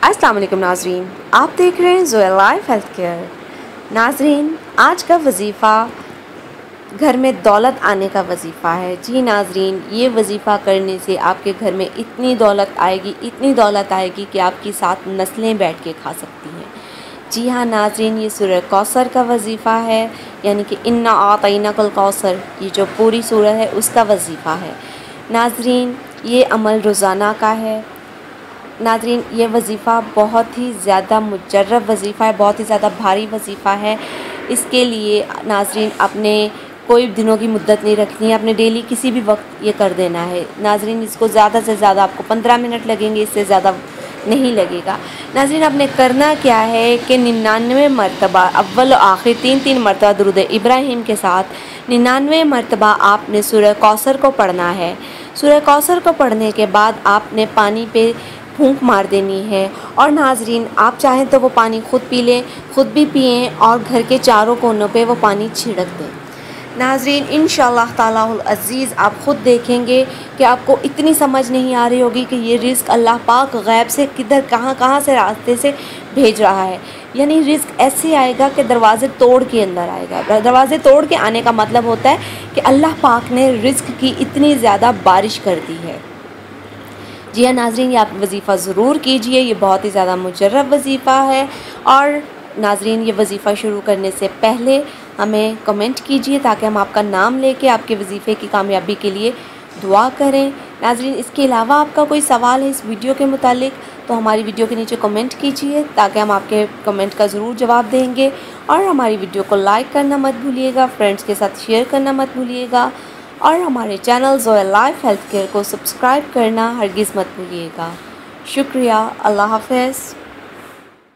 अस्सलाम वालेकुम नाज़रीन, आप देख रहे हैं ज़ोया लाइफ हेल्थ केयर। नाज़रीन, आज का वजीफ़ा घर में दौलत आने का वजीफ़ा है। जी नाज़रीन, ये वजीफ़ा करने से आपके घर में इतनी दौलत आएगी कि आपकी 7 नस्लें बैठ के खा सकती हैं। जी हाँ नाज़रीन, ये सूरह कौसर का वजीफ़ा है, यानी कि इन्ना आतैनाकल कौसर, ये जो पूरी सूरह है उसका वजीफ़ा है। नाज़रीन, ये अमल रोज़ाना का है। नाज़रीन, ये वजीफ़ा बहुत ही ज़्यादा मुजर्रब वजीफ़ा है, बहुत ही ज़्यादा भारी वजीफ़ा है। इसके लिए नाज़रीन अपने कोई दिनों की मुद्दत नहीं रखनी है, अपने डेली किसी भी वक्त ये कर देना है। नाज़रीन, इसको ज़्यादा से ज़्यादा आपको 15 मिनट लगेंगे, इससे ज़्यादा नहीं लगेगा। नाज़रीन, आपने करना क्या है कि 99 मरतबा अव्वल आखिर 3-3 मरतबा दुरूद इब्राहिम के साथ 99 मरतबा आपने सूरह कौसर को पढ़ना है। सूरह कौसर को पढ़ने के बाद आपने पानी पे फूंक मार देनी है। और नाज़रीन, आप चाहें तो वो पानी ख़ुद पी लें, ख़ुद भी पिएँ और घर के चारों कोनों पे वो पानी छिड़क दें। नाज़रीन, इंशाअल्लाह तालाहुल अज़ीज़ आप ख़ुद देखेंगे कि आपको इतनी समझ नहीं आ रही होगी कि ये रिज़्क़ अल्लाह पाक गैब से किधर कहाँ से रास्ते से भेज रहा है। यानी रिज़्क़ ऐसे आएगा कि दरवाज़े तोड़ के अंदर आएगा। दरवाज़े तोड़ के आने का मतलब होता है कि अल्लाह पाक ने रिज़्क़ की इतनी ज़्यादा बारिश कर दी है। जी हाँ नाज़रीन, ये आप वजीफ़ा ज़रूर कीजिए, ये बहुत ही ज़्यादा मुजर्रब वजीफ़ा है। और नाज़रीन, ये वजीफ़ा शुरू करने से पहले हमें कमेंट कीजिए ताकि हम आपका नाम लेके आपके वजीफ़े की कामयाबी के लिए दुआ करें। नाज़रीन, इसके अलावा आपका कोई सवाल है इस वीडियो के मुतालिक तो हमारी वीडियो के नीचे कमेंट कीजिए ताकि हम आपके कमेंट का ज़रूर जवाब देंगे। और हमारी वीडियो को लाइक करना मत भूलिएगा, फ्रेंड्स के साथ शेयर करना मत भूलिएगा और हमारे channel Zoya life health care को सब्सक्राइब करना हरगिज़ मत भूलिएगा। शुक्रिया। अल्लाह हाफ़िज़।